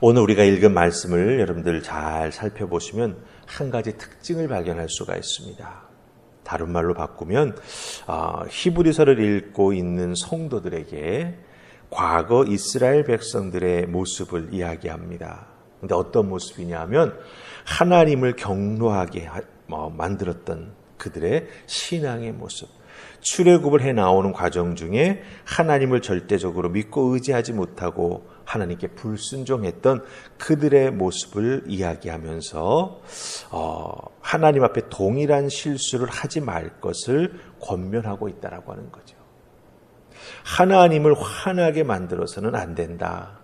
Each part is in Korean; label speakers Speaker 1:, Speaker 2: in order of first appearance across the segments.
Speaker 1: 오늘 우리가 읽은 말씀을 여러분들 잘 살펴보시면 한 가지 특징을 발견할 수가 있습니다. 다른 말로 바꾸면 히브리서를 읽고 있는 성도들에게 과거 이스라엘 백성들의 모습을 이야기합니다. 그런데 어떤 모습이냐면 하나님을 경노하게 만들었던 그들의 신앙의 모습. 출애굽을 해 나오는 과정 중에 하나님을 절대적으로 믿고 의지하지 못하고 하나님께 불순종했던 그들의 모습을 이야기하면서 하나님 앞에 동일한 실수를 하지 말 것을 권면하고 있다라고 하는 거죠. 하나님을 화나게 만들어서는 안 된다.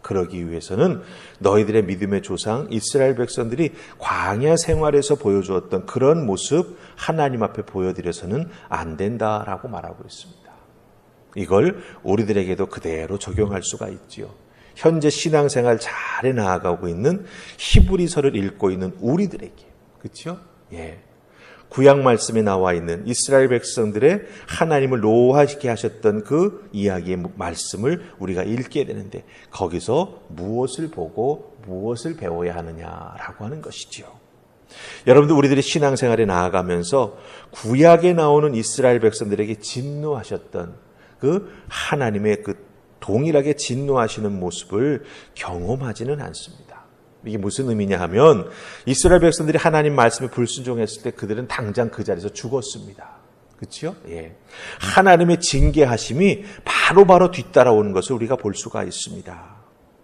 Speaker 1: 그러기 위해서는 너희들의 믿음의 조상 이스라엘 백성들이 광야 생활에서 보여주었던 그런 모습 하나님 앞에 보여드려서는 안 된다라고 말하고 있습니다. 이걸 우리들에게도 그대로 적용할 수가 있지요. 현재 신앙생활 잘해 나아가고 있는 히브리서를 읽고 있는 우리들에게, 그렇죠? 예. 구약 말씀에 나와 있는 이스라엘 백성들의 하나님을 노하시게 하셨던 그 이야기의 말씀을 우리가 읽게 되는데 거기서 무엇을 보고 무엇을 배워야 하느냐라고 하는 것이지요. 여러분들 우리들이 신앙생활에 나아가면서 구약에 나오는 이스라엘 백성들에게 진노하셨던 그 하나님의 그 동일하게 진노하시는 모습을 경험하지는 않습니다. 이게 무슨 의미냐 하면 이스라엘 백성들이 하나님 말씀에 불순종했을 때 그들은 당장 그 자리에서 죽었습니다. 그렇죠? 예. 하나님의 징계하심이 바로바로 뒤따라오는 것을 우리가 볼 수가 있습니다.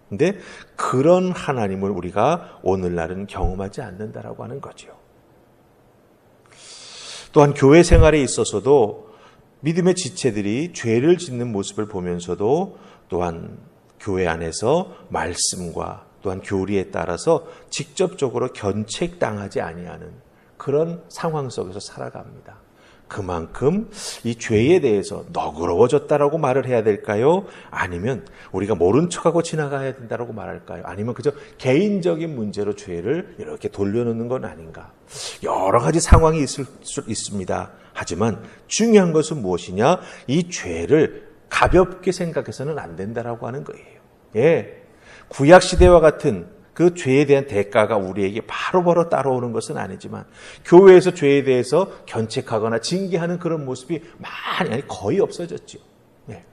Speaker 1: 근데 그런 하나님을 우리가 오늘날은 경험하지 않는다라고 하는 거죠. 또한 교회 생활에 있어서도 믿음의 지체들이 죄를 짓는 모습을 보면서도 또한 교회 안에서 말씀과 또한 교리에 따라서 직접적으로 견책당하지 아니하는 그런 상황 속에서 살아갑니다. 그만큼 이 죄에 대해서 너그러워졌다라고 말을 해야 될까요? 아니면 우리가 모른 척하고 지나가야 된다라고 말할까요? 아니면 그저 개인적인 문제로 죄를 이렇게 돌려놓는 건 아닌가? 여러 가지 상황이 있을 수 있습니다. 하지만 중요한 것은 무엇이냐? 이 죄를 가볍게 생각해서는 안 된다라고 하는 거예요. 예. 구약 시대와 같은 그 죄에 대한 대가가 우리에게 바로바로 따라오는 것은 아니지만 교회에서 죄에 대해서 견책하거나 징계하는 그런 모습이 많이 아니 거의 없어졌죠. 네.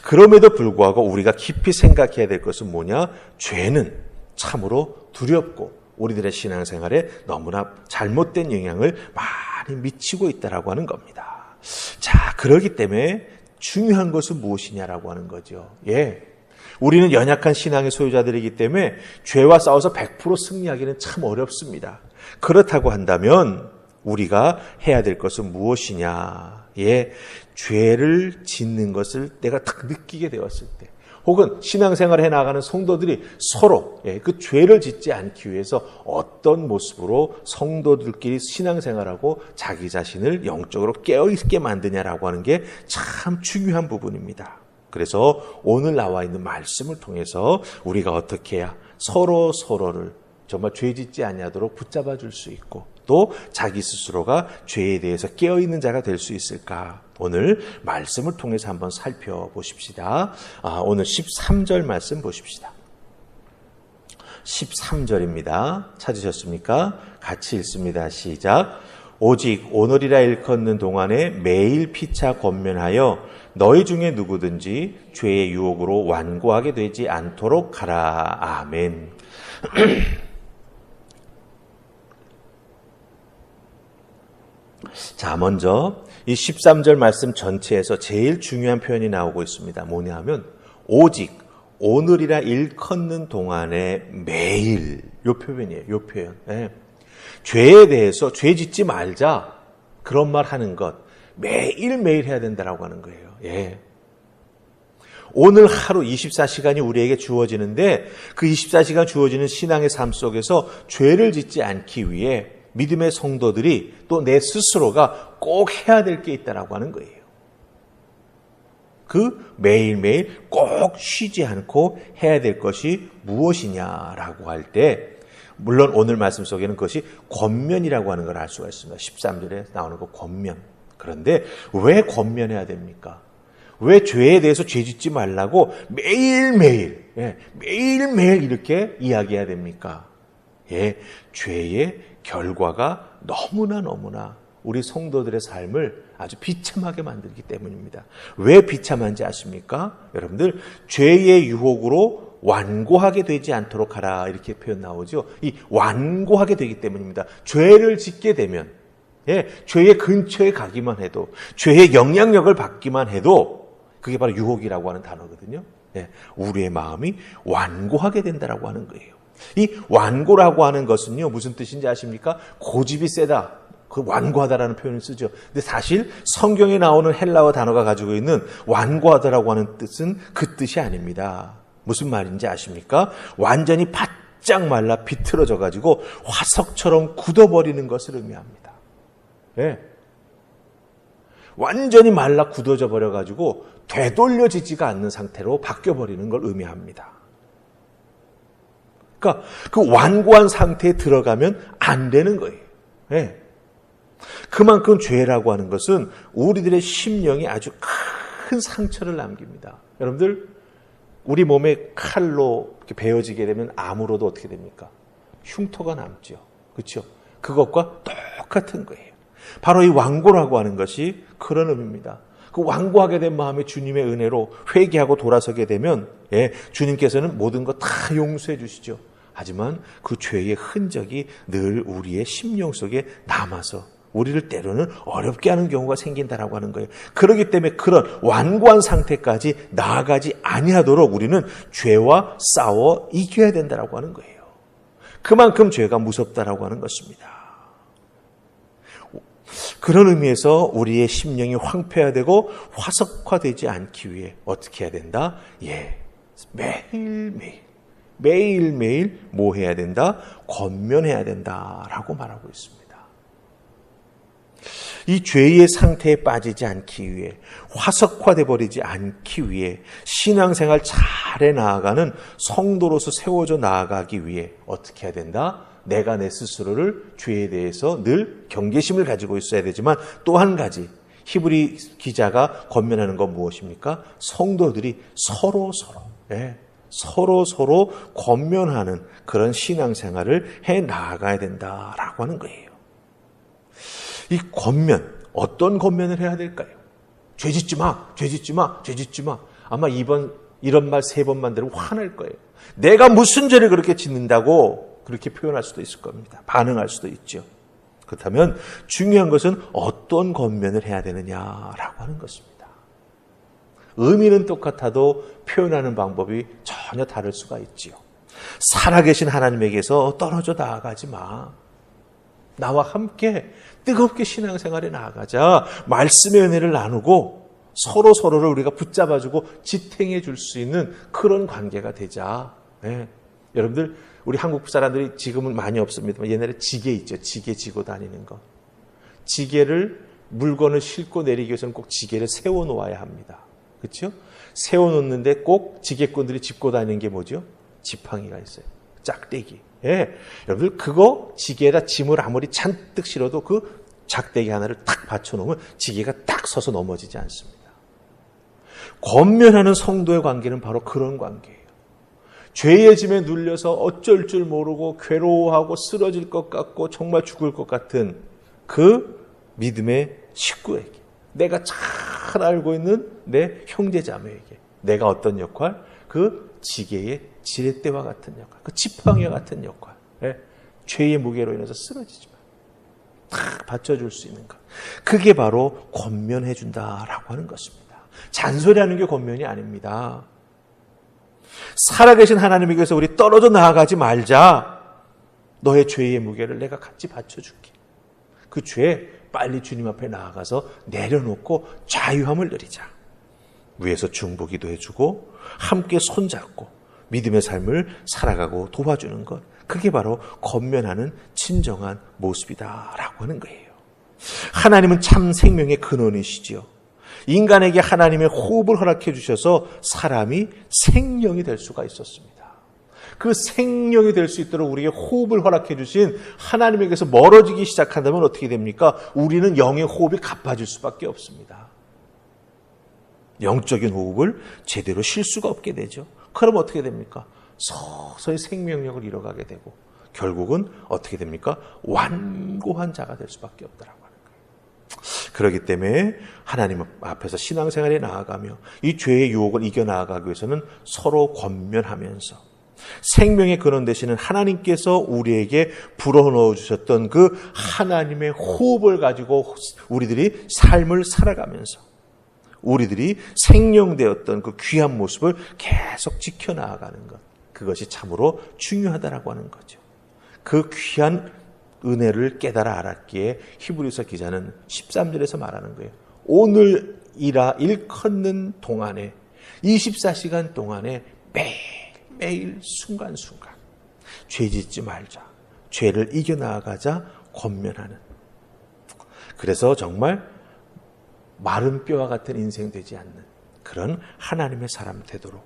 Speaker 1: 그럼에도 불구하고 우리가 깊이 생각해야 될 것은 뭐냐? 죄는 참으로 두렵고 우리들의 신앙생활에 너무나 잘못된 영향을 많이 미치고 있다라고 하는 겁니다. 자, 그렇기 때문에 중요한 것은 무엇이냐라고 하는 거죠. 예. 우리는 연약한 신앙의 소유자들이기 때문에 죄와 싸워서 100% 승리하기는 참 어렵습니다. 그렇다고 한다면 우리가 해야 될 것은 무엇이냐? 예, 죄를 짓는 것을 내가 딱 느끼게 되었을 때 혹은 신앙생활을 해나가는 성도들이 서로 그 죄를 짓지 않기 위해서 어떤 모습으로 성도들끼리 신앙생활하고 자기 자신을 영적으로 깨어있게 만드냐라고 하는 게 참 중요한 부분입니다. 그래서 오늘 나와 있는 말씀을 통해서 우리가 어떻게 해야 서로를 정말 죄 짓지 아니하도록 붙잡아 줄 수 있고 또 자기 스스로가 죄에 대해서 깨어있는 자가 될 수 있을까? 오늘 말씀을 통해서 한번 살펴보십시다. 오늘 13절 말씀 보십시다. 13절입니다. 찾으셨습니까? 같이 읽습니다. 시작. 오직 오늘이라 일컫는 동안에 매일 피차 권면하여 너희 중에 누구든지 죄의 유혹으로 완고하게 되지 않도록 하라. 아멘. 자, 먼저 이 13절 말씀 전체에서 제일 중요한 표현이 나오고 있습니다. 뭐냐 하면 오직 오늘이라 일컫는 동안에 매일 요 표현이에요. 요 표현. 네. 죄에 대해서 죄 짓지 말자 그런 말 하는 것 매일매일 해야 된다라고 하는 거예요. 예. 오늘 하루 24시간이 우리에게 주어지는데 그 24시간 주어지는 신앙의 삶 속에서 죄를 짓지 않기 위해 믿음의 성도들이 또 내 스스로가 꼭 해야 될 게 있다라고 하는 거예요. 그 매일매일 꼭 쉬지 않고 해야 될 것이 무엇이냐라고 할 때 물론 오늘 말씀 속에는 그것이 권면이라고 하는 걸 알 수가 있습니다. 13절에 나오는 거 권면. 그런데 왜 권면해야 됩니까? 왜 죄에 대해서 죄 짓지 말라고 매일매일, 매일매일 이렇게 이야기해야 됩니까? 죄의 결과가 너무나 우리 성도들의 삶을 아주 비참하게 만들기 때문입니다. 왜 비참한지 아십니까? 여러분들, 죄의 유혹으로 완고하게 되지 않도록 하라, 이렇게 표현 나오죠. 이 완고하게 되기 때문입니다. 죄를 짓게 되면, 죄의 근처에 가기만 해도, 죄의 영향력을 받기만 해도 그게 바로 유혹이라고 하는 단어거든요. 우리의 마음이 완고하게 된다라고 하는 거예요. 이 완고라고 하는 것은요, 무슨 뜻인지 아십니까? 고집이 세다, 그 완고하다라는 표현을 쓰죠. 근데 사실 성경에 나오는 헬라어 단어가 가지고 있는 완고하다라고 하는 뜻은 그 뜻이 아닙니다. 무슨 말인지 아십니까? 완전히 바짝 말라 비틀어져 가지고 화석처럼 굳어버리는 것을 의미합니다. 완전히 말라 굳어져 버려 가지고 되돌려지지가 않는 상태로 바뀌어버리는 걸 의미합니다. 그러니까 그 완고한 상태에 들어가면 안 되는 거예요. 그만큼 죄라고 하는 것은 우리들의 심령에 아주 큰 상처를 남깁니다. 여러분들, 우리 몸에 칼로 이렇게 베어지게 되면 암으로도 어떻게 됩니까? 흉터가 남죠. 그렇죠? 그것과 똑같은 거예요. 바로 이 완고라고 하는 것이 그런 의미입니다. 그 완고하게 된 마음에 주님의 은혜로 회개하고 돌아서게 되면 주님께서는 모든 것 다 용서해 주시죠. 하지만 그 죄의 흔적이 늘 우리의 심령 속에 남아서 우리를 때로는 어렵게 하는 경우가 생긴다라고 하는 거예요. 그렇기 때문에 그런 완고한 상태까지 나아가지 아니하도록 우리는 죄와 싸워 이겨야 된다라고 하는 거예요. 그만큼 죄가 무섭다라고 하는 것입니다. 그런 의미에서 우리의 심령이 황폐화되고 화석화되지 않기 위해 어떻게 해야 된다? 매일매일 뭐 해야 된다? 권면해야 된다라고 말하고 있습니다. 이 죄의 상태에 빠지지 않기 위해, 화석화돼 버리지 않기 위해, 신앙생활 잘해 나아가는 성도로서 세워져 나아가기 위해 어떻게 해야 된다? 내가 내 스스로를 죄에 대해서 늘 경계심을 가지고 있어야 되지만, 또 한 가지 히브리 기자가 권면하는 건 무엇입니까? 성도들이 서로 권면하는 그런 신앙생활을 해 나아가야 된다라고 하는 거예요. 이 권면, 어떤 권면을 해야 될까요? 죄 짓지 마. 아마 이런 말 3번만 들으면 화날 거예요. 내가 무슨 죄를 그렇게 짓는다고 그렇게 표현할 수도 있을 겁니다. 반응할 수도 있죠. 그렇다면 중요한 것은 어떤 권면을 해야 되느냐라고 하는 것입니다. 의미는 똑같아도 표현하는 방법이 전혀 다를 수가 있지요. 살아계신 하나님에게서 떨어져 나아가지 마. 나와 함께 뜨겁게 신앙생활에 나아가자. 말씀의 은혜를 나누고 서로를 우리가 붙잡아주고 지탱해 줄 수 있는 그런 관계가 되자. 여러분들, 우리 한국 사람들이 지금은 많이 없습니다만 옛날에 지게 있죠. 지게 지고 다니는 거. 지게를, 물건을 싣고 내리기 위해서는 꼭 지게를 세워놓아야 합니다. 그렇죠? 세워놓는데 꼭 지게꾼들이 짚고 다니는 게 뭐죠? 지팡이가 있어요. 짝대기. 여러분들, 그거 지게에다 짐을 아무리 잔뜩 실어도 그 작대기 하나를 딱 받쳐놓으면 지게가 딱 서서 넘어지지 않습니다. 권면하는 성도의 관계는 바로 그런 관계예요. 죄의 짐에 눌려서 어쩔 줄 모르고 괴로워하고 쓰러질 것 같고 정말 죽을 것 같은 그 믿음의 식구에게, 내가 잘 알고 있는 내 형제자매에게 내가 어떤 역할? 그 지게의 지렛대와 같은 역할, 그 지팡이와 같은 역할, 죄의 무게로 인해서 쓰러지지 마. 딱 받쳐줄 수 있는 것. 그게 바로 권면해 준다라고 하는 것입니다. 잔소리하는 게 권면이 아닙니다. 살아계신 하나님에게서 우리 떨어져 나아가지 말자. 너의 죄의 무게를 내가 같이 받쳐줄게. 그 죄 빨리 주님 앞에 나아가서 내려놓고 자유함을 누리자. 위에서 중보기도 해주고 함께 손잡고 믿음의 삶을 살아가고 도와주는 것, 그게 바로 권면하는 진정한 모습이다라고 하는 거예요. 하나님은 참 생명의 근원이시지요. 인간에게 하나님의 호흡을 허락해 주셔서 사람이 생명이 될 수가 있었습니다. 그 생명이 될 수 있도록 우리에게 호흡을 허락해 주신 하나님에게서 멀어지기 시작한다면 어떻게 됩니까? 우리는 영의 호흡이 가빠질 수밖에 없습니다. 영적인 호흡을 제대로 쉴 수가 없게 되죠. 그럼 어떻게 됩니까? 서서히 생명력을 잃어가게 되고 결국은 어떻게 됩니까? 완고한 자가 될 수밖에 없다라고 하는 거예요. 그렇기 때문에 하나님 앞에서 신앙생활에 나아가며 이 죄의 유혹을 이겨나가기 위해서는 서로 권면하면서 생명의 근원 되시는 하나님께서 우리에게 불어넣어 주셨던 그 하나님의 호흡을 가지고 우리들이 삶을 살아가면서 우리들이 생명되었던 그 귀한 모습을 계속 지켜나가는 것, 그것이 참으로 중요하다라고 하는 거죠. 그 귀한 은혜를 깨달아 알았기에 히브리서 기자는 13절에서 말하는 거예요. 오늘 일컫는 동안에 24시간 동안에 매일 순간순간 죄 짓지 말자, 죄를 이겨나가자 권면하는, 그래서 정말 마른 뼈와 같은 인생 되지 않는 그런 하나님의 사람 되도록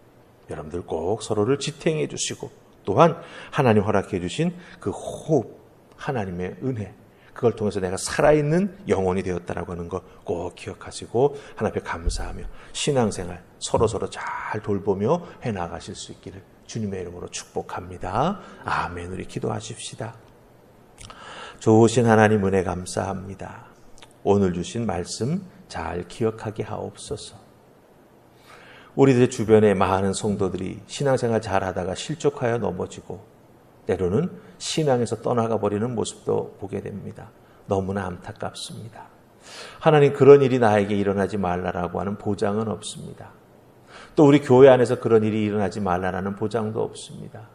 Speaker 1: 여러분들 꼭 서로를 지탱해 주시고 또한 하나님 허락해 주신 그 호흡, 하나님의 은혜, 그걸 통해서 내가 살아있는 영혼이 되었다라고 하는 거 꼭 기억하시고 하나님 앞에 감사하며 신앙생활 서로 잘 돌보며 해나가실 수 있기를 주님의 이름으로 축복합니다. 아멘. 우리 기도하십시다. 좋으신 하나님 은혜 감사합니다. 오늘 주신 말씀 잘 기억하게 하옵소서. 우리들의 주변에 많은 성도들이 신앙생활 잘하다가 실족하여 넘어지고 때로는 신앙에서 떠나가 버리는 모습도 보게 됩니다. 너무나 안타깝습니다. 하나님, 그런 일이 나에게 일어나지 말라라고 하는 보장은 없습니다. 또 우리 교회 안에서 그런 일이 일어나지 말라라는 보장도 없습니다.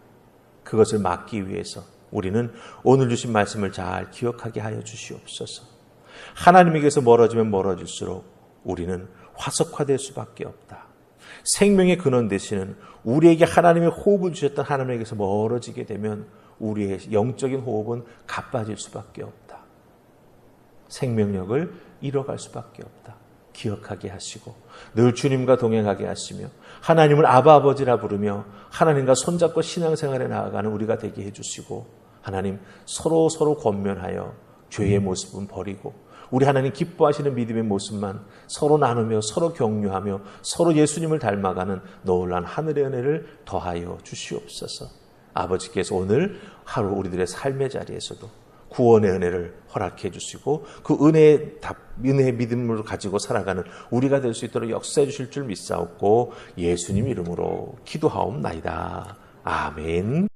Speaker 1: 그것을 막기 위해서 우리는 오늘 주신 말씀을 잘 기억하게 하여 주시옵소서. 하나님에게서 멀어지면 멀어질수록 우리는 화석화될 수밖에 없다. 생명의 근원 되시는 우리에게 하나님의 호흡을 주셨던 하나님에게서 멀어지게 되면 우리의 영적인 호흡은 가빠질 수밖에 없다. 생명력을 잃어갈 수밖에 없다. 기억하게 하시고 늘 주님과 동행하게 하시며 하나님을 아바 아버지라 부르며 하나님과 손잡고 신앙생활에 나아가는 우리가 되게 해주시고 하나님 서로 권면하여 죄의 모습은 버리고 우리 하나님 기뻐하시는 믿음의 모습만 서로 나누며 서로 격려하며 서로 예수님을 닮아가는 놀라운 하늘의 은혜를 더하여 주시옵소서. 아버지께서 오늘 하루 우리들의 삶의 자리에서도 구원의 은혜를 허락해 주시고 그 은혜의 믿음을 가지고 살아가는 우리가 될 수 있도록 역사해 주실 줄 믿사옵고 예수님 이름으로 기도하옵나이다. 아멘.